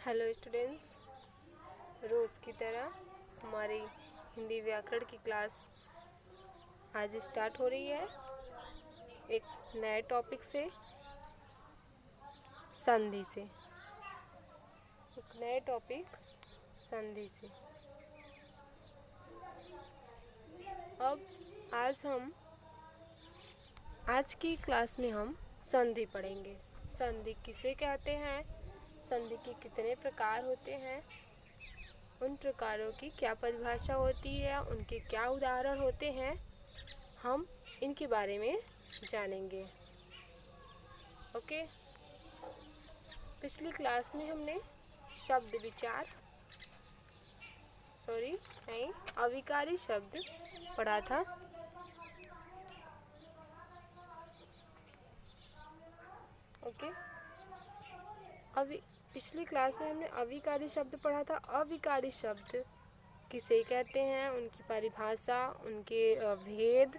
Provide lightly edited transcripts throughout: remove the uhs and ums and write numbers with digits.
Hello students, रोज़ की तरह हमारी हिंदी व्याकरण की क्लास आज स्टार्ट हो रही है एक नए टॉपिक से, संधि से। एक नए टॉपिक संधि से। अब आज की क्लास में हम संधि पढ़ेंगे। संधि किसे कहते हैं, संधि के कितने प्रकार होते हैं, उन प्रकारों की क्या परिभाषा होती है, उनके क्या उदाहरण होते हैं, हम इनके बारे में जानेंगे। ओके, पिछली क्लास में हमने शब्द विचार अविकारी शब्द पढ़ा था। ओके, पिछली क्लास में हमने अविकारी शब्द पढ़ा था। अविकारी शब्द किसे कहते हैं, उनकी परिभाषा, उनके भेद,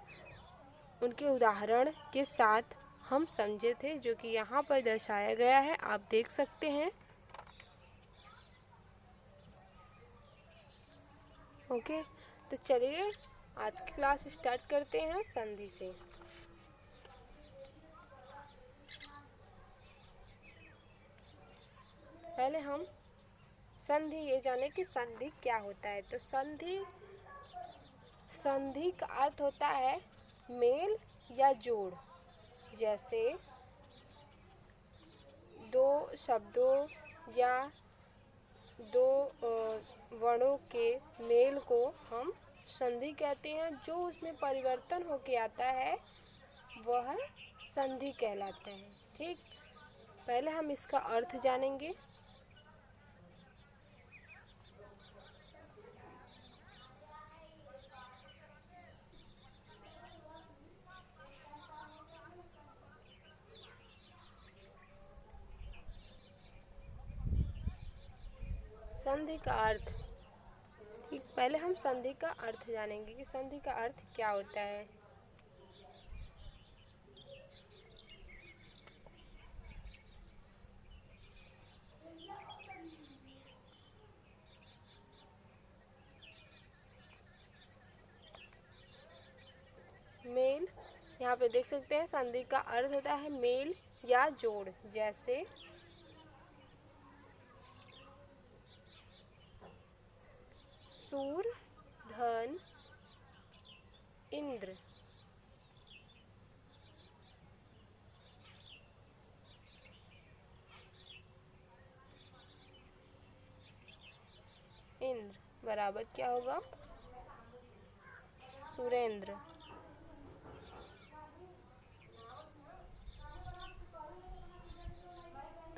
उनके उदाहरण के साथ हम समझे थे, जो कि यहाँ पर दर्शाया गया है, आप देख सकते हैं। ओके, तो चलिए आज की क्लास स्टार्ट करते हैं संधि से। पहले हम संधि ये जाने कि संधि क्या होता है। तो संधि का अर्थ होता है मेल या जोड़। जैसे दो शब्दों या दो वर्णों के मेल को हम संधि कहते हैं। जो उसमें परिवर्तन होके आता है वह संधि कहलाता है। ठीक, पहले हम इसका अर्थ जानेंगे। संधि का अर्थ, ठीक, पहले हम संधि का अर्थ जानेंगे कि संधि का अर्थ क्या होता है। मेल, यहाँ पे देख सकते हैं संधि का अर्थ होता है मेल या जोड़। जैसे सूर, धन, इंद्र। इंद्र बराबर क्या होगा, सुरेंद्र।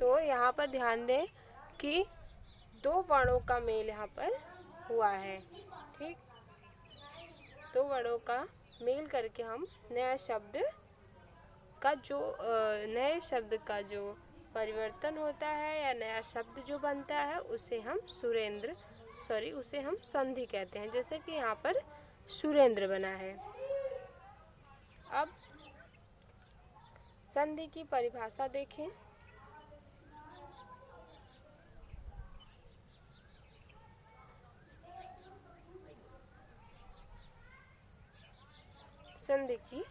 तो यहाँ पर ध्यान दें कि दो वर्णों का मेल यहाँ पर हुआ है। ठीक, दो वर्णों का मेल करके हम नए शब्द का जो परिवर्तन होता है या नया शब्द जो बनता है उसे हम संधि कहते हैं। जैसे कि यहाँ पर सुरेंद्र बना है। अब संधि की परिभाषा देखें। संधि की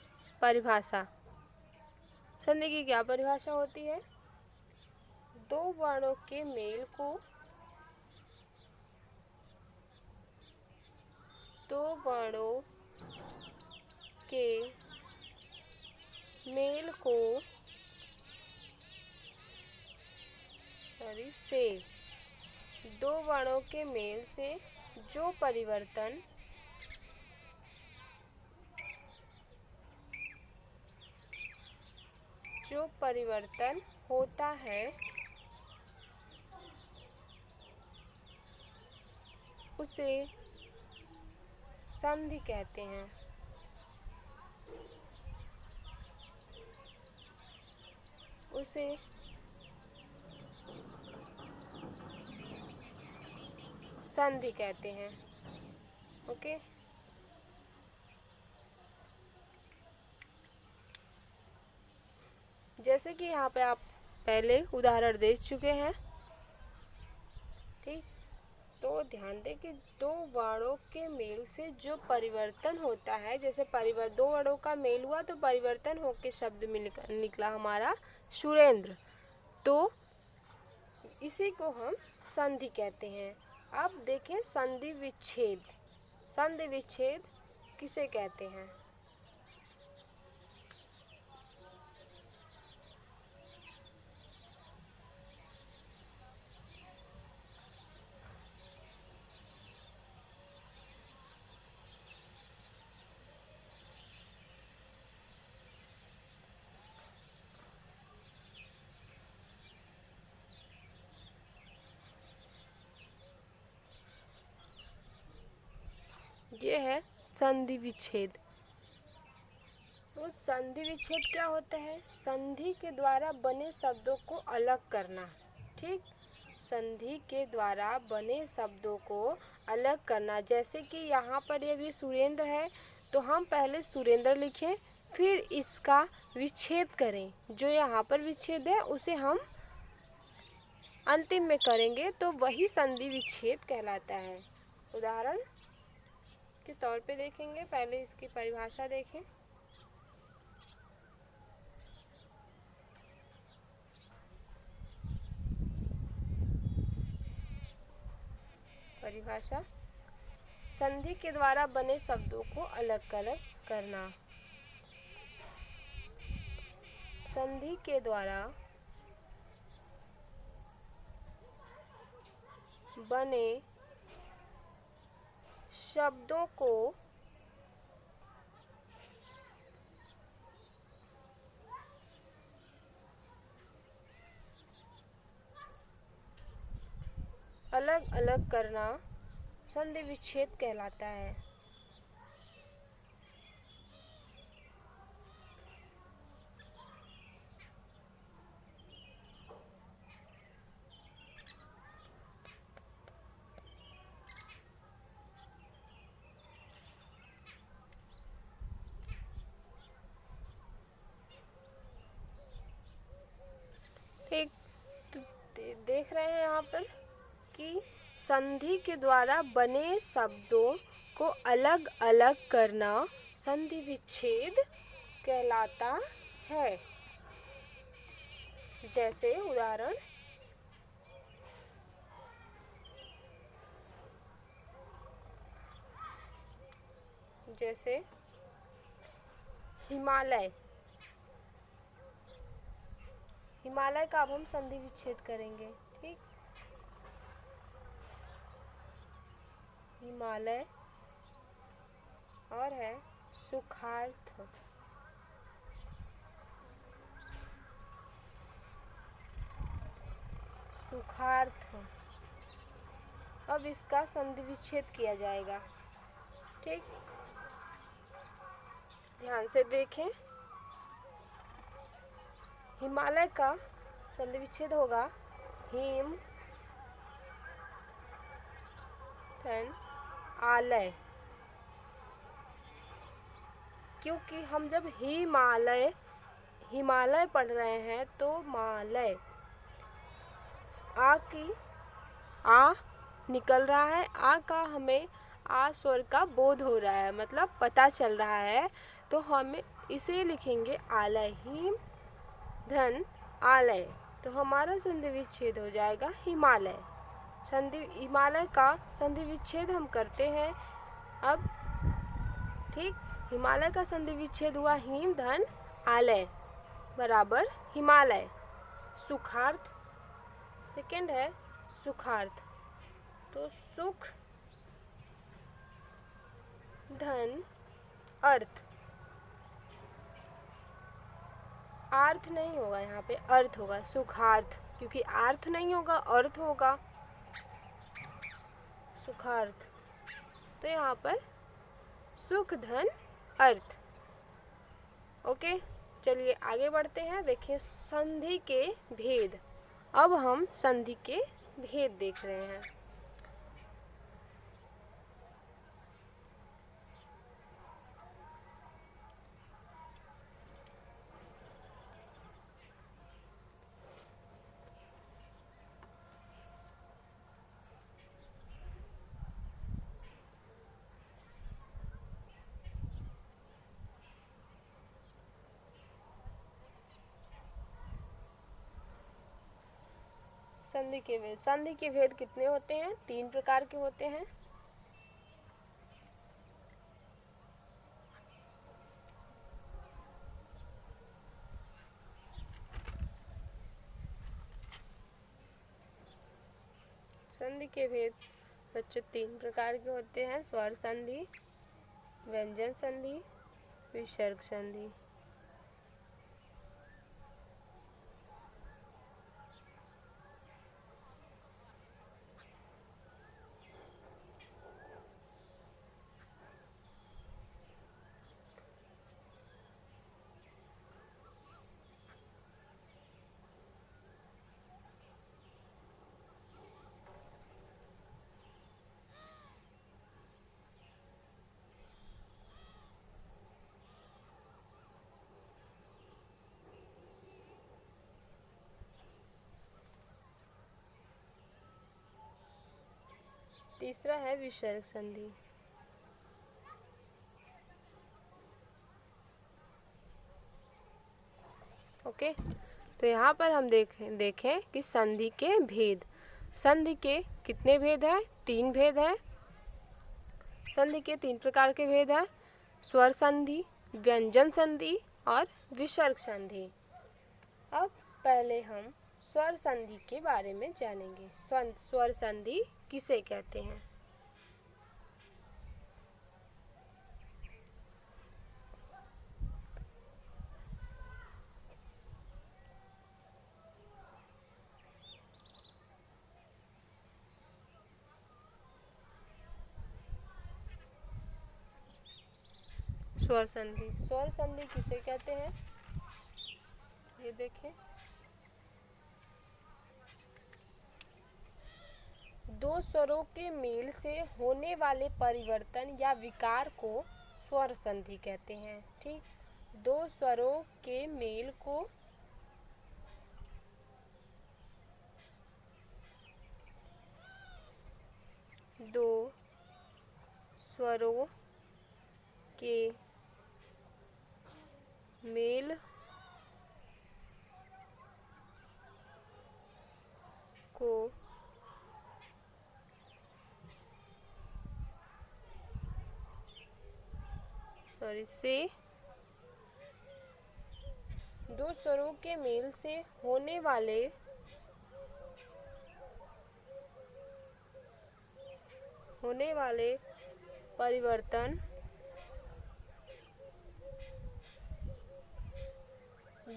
परिभाषा, संधि की क्या परिभाषा होती है, दो वर्णों के मेल को दो वर्णों के मेल से जो परिवर्तन होता है उसे संधि कहते हैं। उसे संधि कहते हैं। ओके, जैसे कि यहाँ पे आप पहले उदाहरण देख चुके हैं। ठीक, तो ध्यान दें कि दो वर्णों के मेल से जो परिवर्तन होता है, जैसे दो वर्णों का मेल हुआ तो परिवर्तन होकर शब्द निकला हमारा सुरेंद्र, तो इसी को हम संधि कहते हैं। अब देखें संधि विच्छेद। संधि विच्छेद किसे कहते हैं? ये है संधि विच्छेद। तो संधि विच्छेद क्या होता है? संधि के द्वारा बने शब्दों को अलग करना। ठीक, संधि के द्वारा बने शब्दों को अलग करना। जैसे कि यहाँ पर यदि सुरेंद्र है तो हम पहले सुरेंद्र लिखें, फिर इसका विच्छेद करें। जो यहाँ पर विच्छेद है उसे हम अंतिम में करेंगे, तो वही संधि विच्छेद कहलाता है। उदाहरण के तौर पे देखेंगे, पहले इसकी परिभाषा देखें। परिभाषा, संधि के द्वारा बने शब्दों को अलग अलग करना। संधि के द्वारा बने शब्दों को अलग अलग करना संधि विच्छेद कहलाता है। ठीक, तो देख रहे हैं यहाँ पर कि संधि के द्वारा बने शब्दों को अलग अलग करना संधि विच्छेद कहलाता है। जैसे उदाहरण, जैसे हिमालय। हिमालय का अब हम संधि विच्छेद करेंगे। ठीक, हिमालय और है सुखार्थ। सुखार्थ, अब इसका संधि विच्छेद किया जाएगा। ठीक, ध्यान से देखें, हिमालय का संधि विच्छेद होगा हिम धन आलय। क्योंकि हम जब हिमालय पढ़ रहे हैं तो मालय आ की आ निकल रहा है, आ का हमें आ स्वर का बोध हो रहा है, मतलब पता चल रहा है, तो हम इसे लिखेंगे आलय, हिम धन आलय, तो हमारा संधि विच्छेद हो जाएगा हिमालय। हिमालय का संधि विच्छेद हम करते हैं अब। ठीक, हिमालय का संधि विच्छेद हुआ हिम धन आलय बराबर हिमालय। सुखार्थ, सेकेंड है सुखार्थ, तो सुख धन अर्थ। अर्थ नहीं होगा यहाँ पे, अर्थ होगा सुखार्थ, क्योंकि अर्थ नहीं होगा अर्थ होगा सुखार्थ, तो यहाँ पर सुख धन अर्थ। ओके, चलिए आगे बढ़ते हैं। देखिए संधि के भेद। अब हम संधि के भेद देख रहे हैं। संधि के भेद। संधि के भेद कितने होते हैं? 3 प्रकार के होते हैं। संधि के भेद बच्चों 3 प्रकार के होते हैं। स्वर संधि, व्यंजन संधि, विसर्ग संधि। तीसरा है विसर्ग संधि। ओके, तो यहाँ पर हम देखें कि संधि के भेद। संधि के कितने भेद हैं? 3 भेद हैं। संधि के 3 प्रकार के भेद हैं। स्वर संधि, व्यंजन संधि और विसर्ग संधि। अब पहले हम स्वर संधि के बारे में जानेंगे। स्वर संधि किसे कहते हैं? स्वर संधि। स्वर संधि किसे कहते हैं? ये देखें, दो स्वरों के मेल से होने वाले परिवर्तन या विकार को स्वर संधि कहते हैं। ठीक, दो स्वरों के मेल को दो स्वरों के मेल को दो स्वरों के मेल से होने वाले परिवर्तन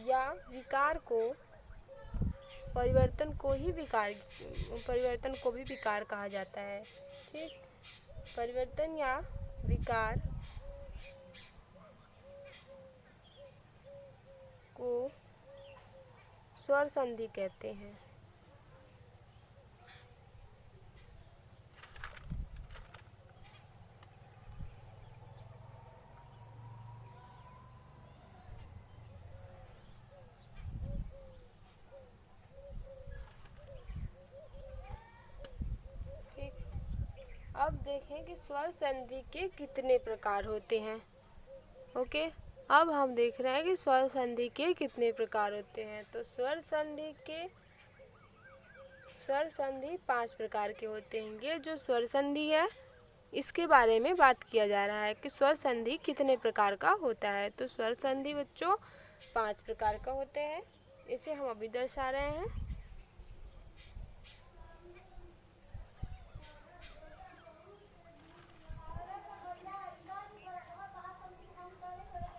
या विकार को परिवर्तन को भी विकार कहा जाता है। ठीक, परिवर्तन या विकार को स्वर संधि कहते हैं। अब देखें कि स्वर संधि के कितने प्रकार होते हैं। ओके, अब हम देख रहे हैं कि स्वर संधि के कितने प्रकार होते हैं। तो स्वर संधि 5 प्रकार के होते हैं। ये जो स्वर संधि है, इसके बारे में बात किया जा रहा है कि स्वर संधि कितने प्रकार का होता है। तो स्वर संधि बच्चों 5 प्रकार का होते हैं। इसे हम अभी दर्शा रहे हैं।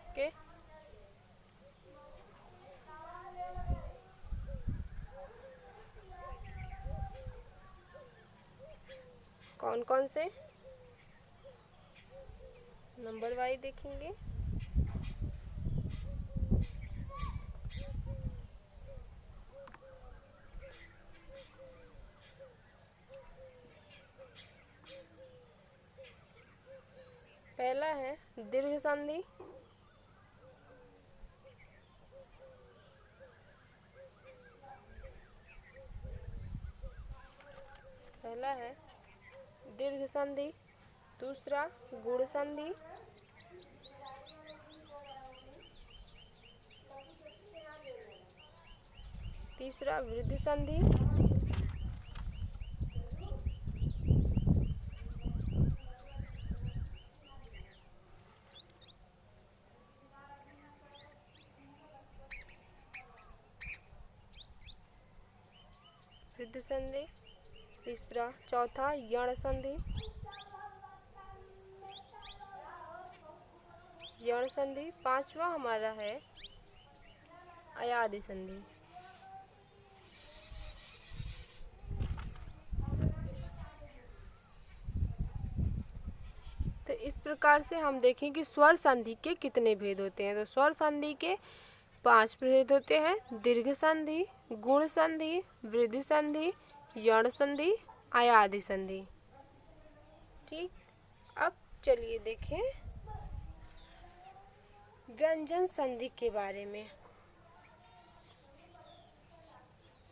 ओके, कौन कौन से? नंबर वाइज देखेंगे। पहला है दीर्घ संधि। पहला है दीर्घ संधि, दूसरा गुण संधि, तीसरा वृद्धि संधि वृद्ध संधि। तीसरा चौथा यण संधि। यण संधि। पांचवा हमारा है अयादि संधि। तो इस प्रकार से हम देखें कि स्वर संधि के कितने भेद होते हैं। तो स्वर संधि के 5 भेद होते हैं। दीर्घ संधि, गुण संधि, वृद्धि संधि, यण संधि, अयादि संधि। ठीक, अब चलिए देखें व्यंजन संधि के बारे में।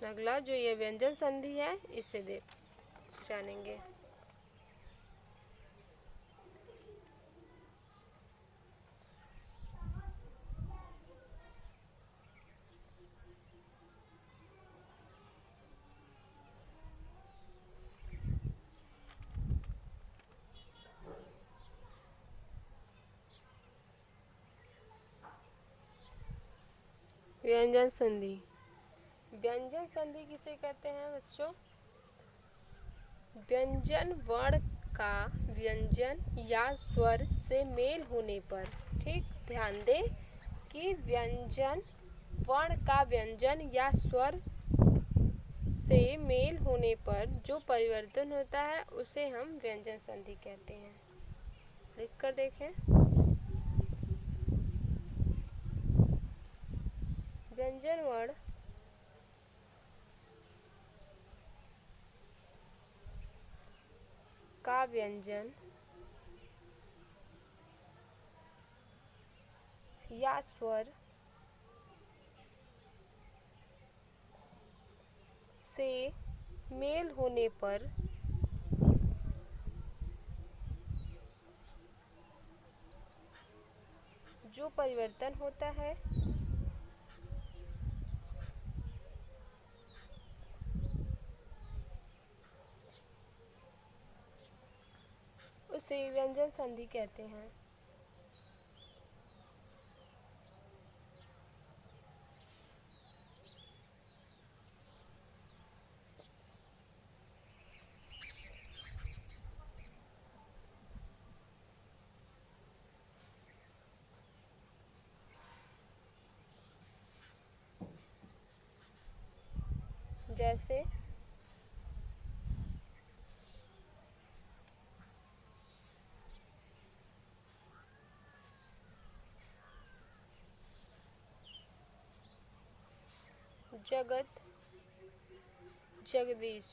अगला जो ये व्यंजन संधि है इसे जानेंगे। व्यंजन संधि। व्यंजन संधि किसे कहते हैं बच्चों? व्यंजन वर्ण का व्यंजन या स्वर से मेल होने पर, ठीक ध्यान दें कि व्यंजन वर्ण का व्यंजन या स्वर से मेल होने पर जो परिवर्तन होता है उसे हम व्यंजन संधि कहते हैं। लिख कर देखें। व्यंजन वर्ण का व्यंजन या स्वर से मेल होने पर जो परिवर्तन होता है उसे व्यंजन संधि कहते हैं। जैसे जगत, जगदीश।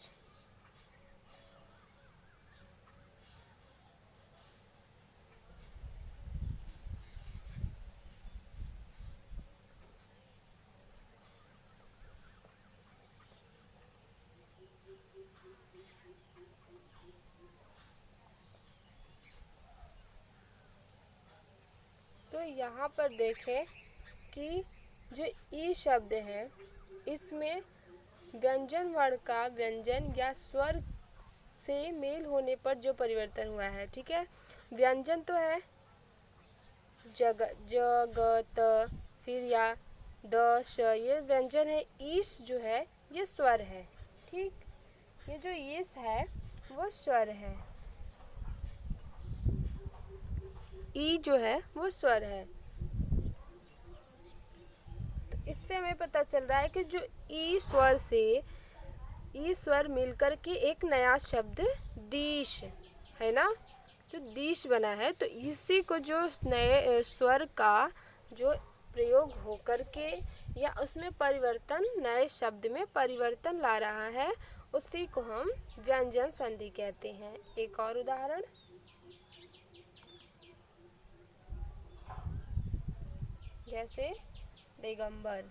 तो यहाँ पर देखें कि जो ई शब्द है इसमें व्यंजन वर्ण का व्यंजन या स्वर से मेल होने पर जो परिवर्तन हुआ है, ठीक है। व्यंजन तो है जगत, फिर या द श, ये व्यंजन है। ईश जो है ये स्वर है, ठीक। ये जो ईश है वो स्वर है, ई जो है वो स्वर है। तो इससे हमें पता चल रहा है कि जो ई स्वर से ई स्वर मिलकर के एक नया शब्द दिश है ना, जो दिश बना है। तो इसी को जो नए स्वर का जो प्रयोग होकर के या उसमें परिवर्तन, नए शब्द में परिवर्तन ला रहा है, उसी को हम व्यंजन संधि कहते हैं। एक और उदाहरण, जैसे दिगंबर,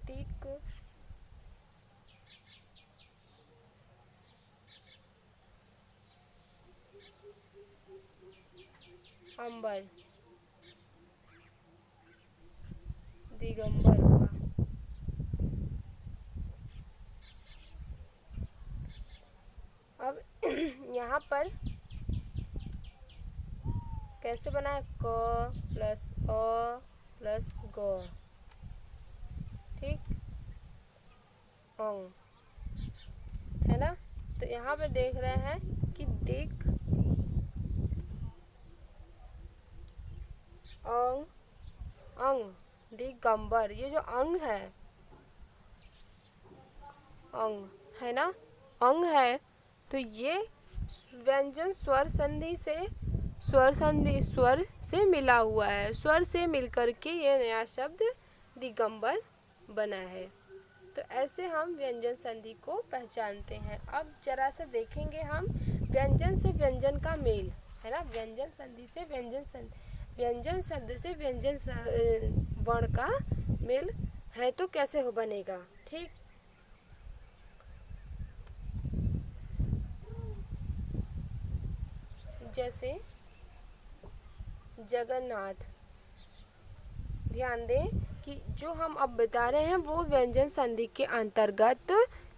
दिक, अंबर, दिगंबर हुआ। अब यहाँ पर कैसे बना है? क प्लस अ प्लस ग, ठीक, अंग, है ना। तो यहाँ पे देख रहे हैं कि दिक, अंग, अंग, दिगंबर, ये जो अंग है, अंग है ना, अंग है, तो ये व्यंजन स्वर से मिला हुआ है, स्वर से मिलकर के ये नया शब्द दिगंबर बना है। तो ऐसे हम व्यंजन संधि को पहचानते हैं। अब जरा सा देखेंगे हम व्यंजन से व्यंजन का मेल, है ना, व्यंजन संधि से व्यंजन शब्द से व्यंजन वर्ण का मेल है तो कैसे हो बनेगा, ठीक। जैसे जगन्नाथ, ध्यान दें कि जो हम अब बता रहे हैं वो व्यंजन संधि के अंतर्गत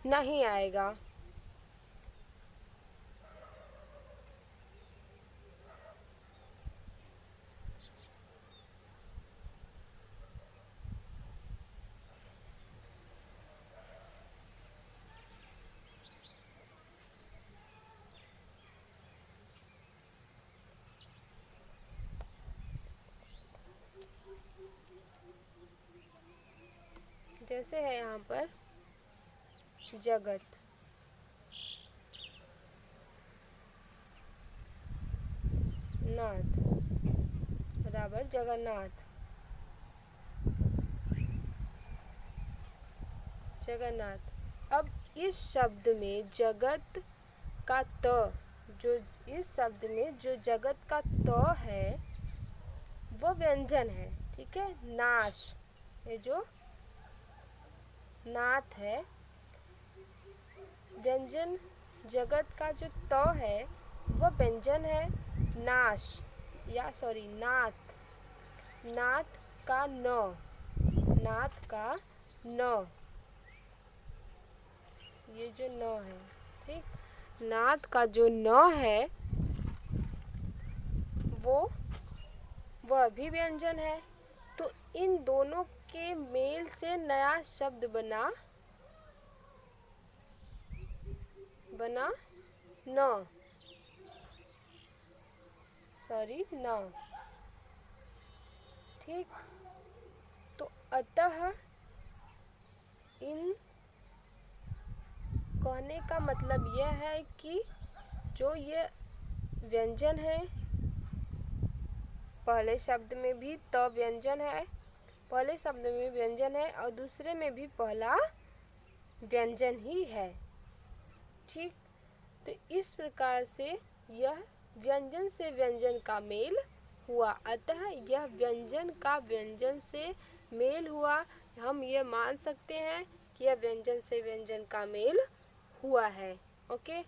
नहीं आएगा। जैसे है यहाँ पर जगत, नाथ बराबर जगन्नाथ, जगन्नाथ। अब इस शब्द में जगत का त, जो इस शब्द में जो जगत का त है वो व्यंजन है, ठीक है। नाश, ये जो नाथ है, व्यंजन, जगत का जो त है वो व्यंजन है। नाश या सॉरी नाथ, नाथ का न, नाथ का न, ये जो न है, ठीक, नाथ का जो न है वो वह भी व्यंजन है। तो इन दोनों के मेल से नया शब्द बना न, सॉरी न, ठीक। तो अतः इन कहने का मतलब यह है कि जो ये व्यंजन है, पहले शब्द में भी त व्यंजन है, पहले शब्द में व्यंजन है और दूसरे में भी पहला व्यंजन ही है, ठीक। तो इस प्रकार से यह व्यंजन से व्यंजन का मेल हुआ, अतः यह व्यंजन का व्यंजन से मेल हुआ। हम ये मान सकते हैं कि यह व्यंजन से व्यंजन का मेल हुआ है, ओके।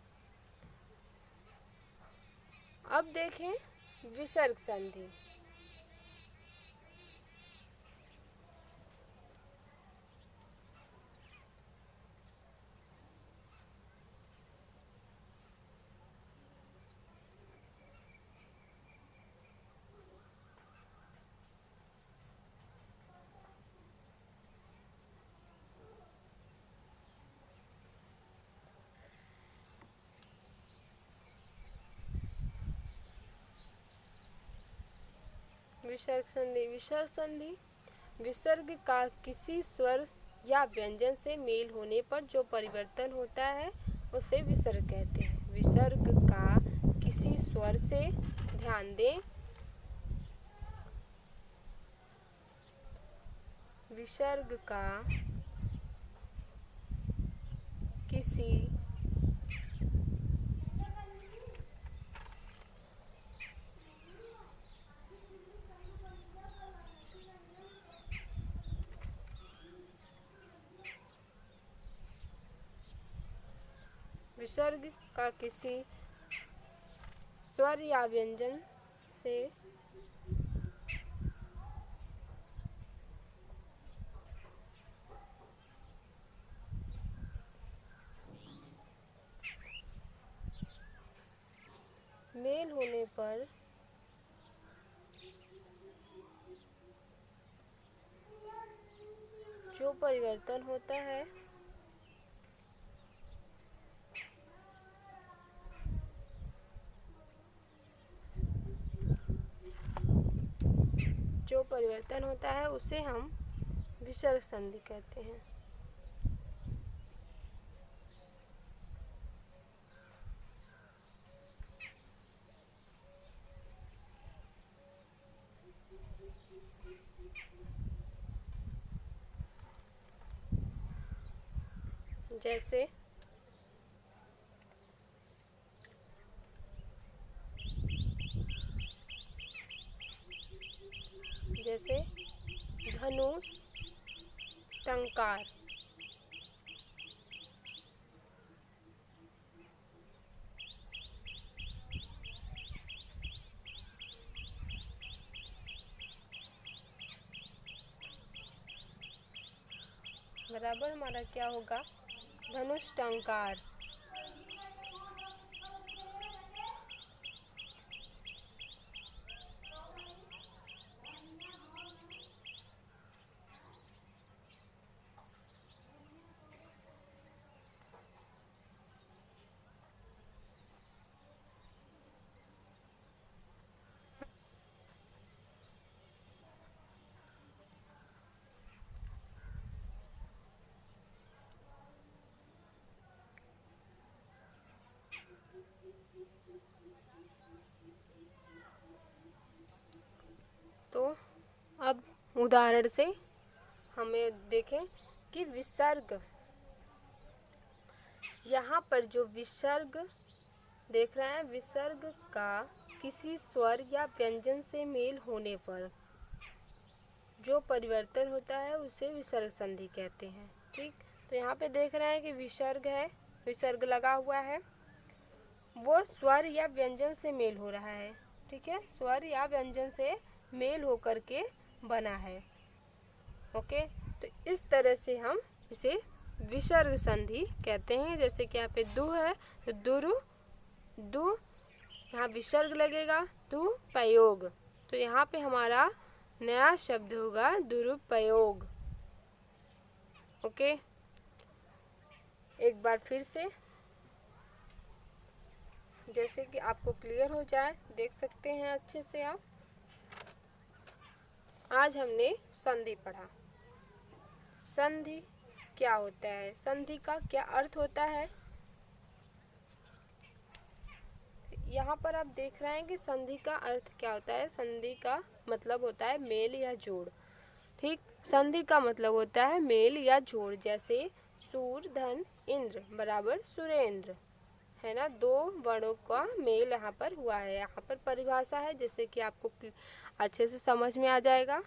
अब देखें विसर्ग संधि। विसर्ग संधि, विसर्ग संधि विसर्ग का किसी स्वर या व्यंजन से मेल होने पर जो परिवर्तन होता है उसे विसर्ग कहते हैं। विसर्ग का किसी स्वर से, ध्यान दें, विसर्ग का किसी विसर्ग का किसी स्वर या व्यंजन से मेल होने पर जो परिवर्तन होता है उसे हम विसर्ग संधि कहते हैं। जैसे धनुष, टंकार। बराबर हमारा क्या होगा? धनुष, टंकार। तो अब उदाहरण से हमें देखें कि विसर्ग, यहाँ पर जो विसर्ग देख रहे हैं, विसर्ग का किसी स्वर या व्यंजन से मेल होने पर जो परिवर्तन होता है उसे विसर्ग संधि कहते हैं। ठीक, तो यहाँ पे देख रहे हैं कि विसर्ग है, विसर्ग लगा हुआ है, वो स्वर या व्यंजन से मेल हो रहा है। ठीक है, स्वर या व्यंजन से मेल होकर के बना है। ओके, तो इस तरह से हम इसे विसर्ग संधि कहते हैं। जैसे कि यहाँ पे दु है तो दुरु, दु, यहाँ विसर्ग लगेगा दुरुपयोग, तो यहाँ पे हमारा नया शब्द होगा दुरुपयोग। ओके, एक बार फिर से जैसे कि आपको क्लियर हो जाए, देख सकते हैं अच्छे से आप। आज हमने संधि पढ़ा। संधि क्या होता है, संधि का क्या अर्थ होता है। यहाँ पर आप देख रहे हैं कि संधि का अर्थ क्या होता है। संधि का मतलब होता है मेल या जोड़। ठीक, संधि का मतलब होता है मेल या जोड़। जैसे सूर धन इंद्र बराबर सुरेंद्र, है ना, दो वर्णों का मेल यहाँ पर हुआ है। यहाँ पर परिभाषा है, जैसे कि आपको अच्छे से समझ में आ जाएगा।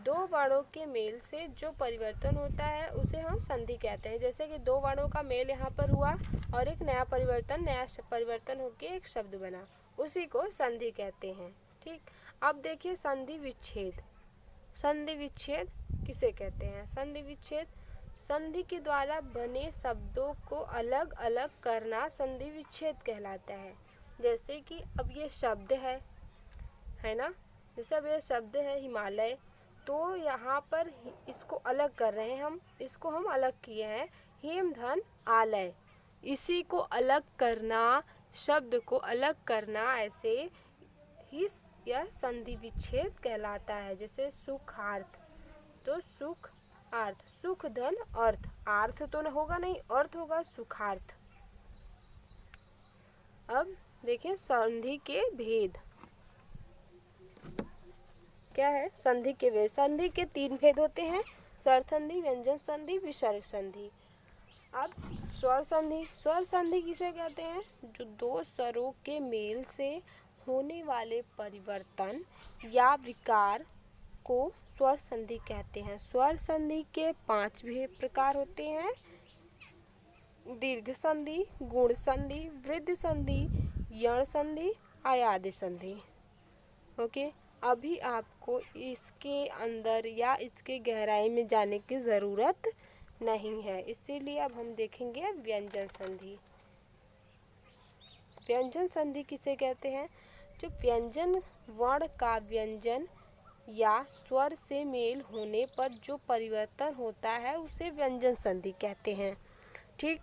दो वर्णों के मेल से जो परिवर्तन होता है उसे हम संधि कहते हैं। जैसे कि दो वर्णों का मेल यहाँ पर हुआ और एक नया परिवर्तन होकर एक शब्द बना, उसी को संधि कहते हैं। ठीक, अब देखिए संधि विच्छेद। संधि विच्छेद किसे कहते हैं? संधि विच्छेद, संधि के द्वारा बने शब्दों को अलग अलग करना संधि विच्छेद कहलाता है। जैसे कि अब ये शब्द है ना, जैसे अब ये शब्द है हिमालय, तो यहाँ पर इसको अलग कर रहे हैं हम, इसको हम अलग किए हैं हिम धन आलय। इसी को अलग करना, शब्द को अलग करना, ऐसे ही यह संधि विच्छेद कहलाता है। जैसे सुखार्थ, तो सुख अर्थ, सुख धन अर्थ, अर्थ तो न होगा नहीं, अर्थ होगा सुखार्थ। अब देखिए संधि के भेद क्या है। संधि के भेद, संधि के तीन भेद होते हैं, स्वर संधि, व्यंजन संधि, विसर्ग संधि। अब स्वर संधि, स्वर संधि किसे कहते हैं? जो दो स्वरों के मेल से होने वाले परिवर्तन या विकार को स्वर संधि कहते हैं। स्वर संधि के 5 भी प्रकार होते हैं: दीर्घ संधि, गुण संधि, वृद्धि संधि, यण संधि, आयादी संधि। ओके, अभी आपको इसके अंदर या इसके गहराई में जाने की ज़रूरत नहीं है, इसीलिए अब हम देखेंगे व्यंजन संधि। व्यंजन संधि किसे कहते हैं? जो व्यंजन वर्ण का व्यंजन या स्वर से मेल होने पर जो परिवर्तन होता है उसे व्यंजन संधि कहते हैं। ठीक,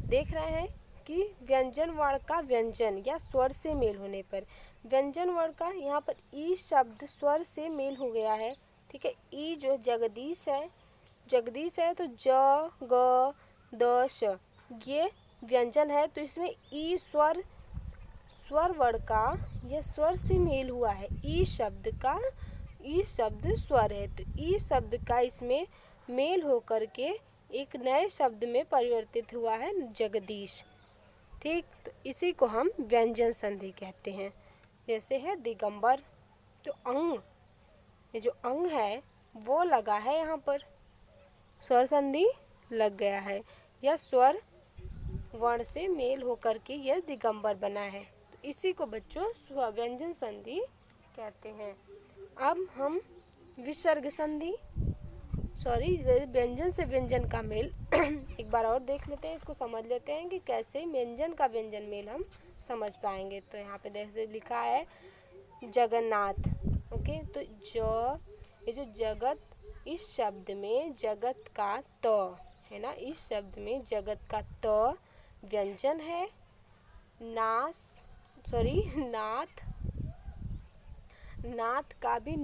देख रहे हैं कि व्यंजन वर्ण का व्यंजन या स्वर से मेल होने पर, व्यंजन वर्ण का यहाँ पर ई शब्द स्वर से मेल हो गया है। ठीक है, ई जो जगदीश है तो ज ग द श ये व्यंजन है, तो इसमें ई स्वर वर्ण का यह स्वर से मेल हुआ है। ई शब्द स्वर है, तो ई शब्द का इसमें मेल होकर के एक नए शब्द में परिवर्तित हुआ है जगदीश। ठीक, तो इसी को हम व्यंजन संधि कहते हैं। जैसे है दिगंबर, तो अंग, ये जो अंग है वो लगा है, यहाँ पर स्वर संधि लग गया है, यह स्वर वर्ण से मेल होकर के यह दिगंबर बना है, तो इसी को बच्चों व्यंजन संधि कहते हैं। अब हम विसर्ग संधि, व्यंजन से व्यंजन का मेल एक बार और देख लेते हैं, इसको समझ लेते हैं कि कैसे व्यंजन का व्यंजन मेल हम समझ पाएंगे। तो यहाँ पे जैसे लिखा है जगन्नाथ। ओके, तो ये जो जगत, इस शब्द में जगत का त है ना, इस शब्द में जगत का त व्यंजन है। नाथ का भी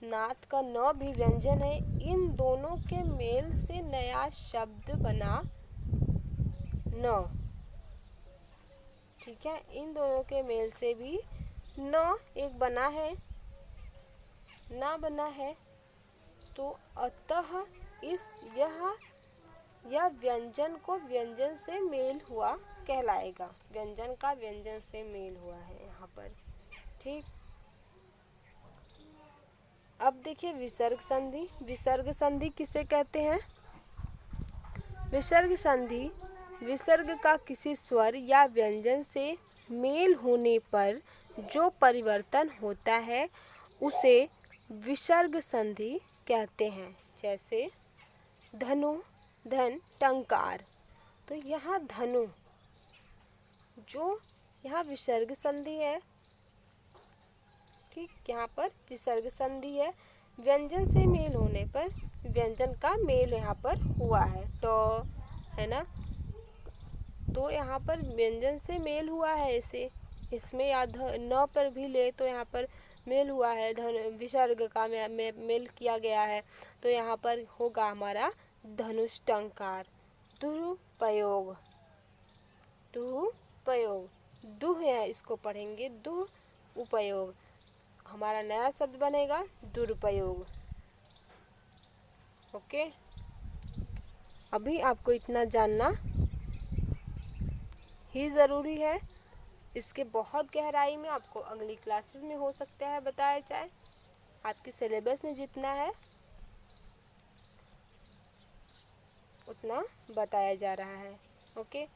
नाथ का न भी व्यंजन है। इन दोनों के मेल से नया शब्द बना न। ठीक है, इन दोनों के मेल से भी न एक बना है, ना बना है, तो अतः यह व्यंजन को व्यंजन से मेल हुआ कहलाएगा। व्यंजन का व्यंजन से मेल हुआ है यहाँ पर। ठीक, अब देखिए विसर्ग संधि। विसर्ग संधि किसे कहते हैं? विसर्ग संधि विसर्ग का किसी स्वर या व्यंजन से मेल होने पर जो परिवर्तन होता है उसे विसर्ग संधि कहते हैं। जैसे धनु, धन, टंकार, तो यहाँ धनु जो यहाँ विसर्ग संधि है। ठीक, यहाँ पर विसर्ग संधि है, व्यंजन से मेल होने पर व्यंजन का मेल यहाँ पर हुआ है, ट है ना, तो यहाँ पर व्यंजन से मेल हुआ है। इसे इसमें या न पर भी ले तो यहाँ पर मेल हुआ है, धन विसर्ग का मेल किया गया है, तो यहाँ पर होगा हमारा धनुष टंकार। दुरुपयोग, दुह है, इसको पढ़ेंगे दुह उपयोग, हमारा नया शब्द बनेगा दुरुपयोग। ओके, अभी आपको इतना जानना ही ज़रूरी है। इसके बहुत गहराई में आपको अगली क्लासेस में हो सकता है बताया जाए। आपके सिलेबस में जितना है उतना बताया जा रहा है। ओके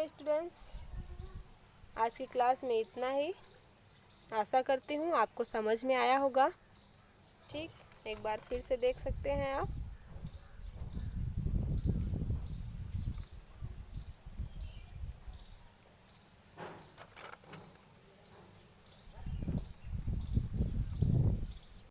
स्टूडेंट्स, आज की क्लास में इतना ही। आशा करती हूँ आपको समझ में आया होगा। ठीक, एक बार फिर से देख सकते हैं आप।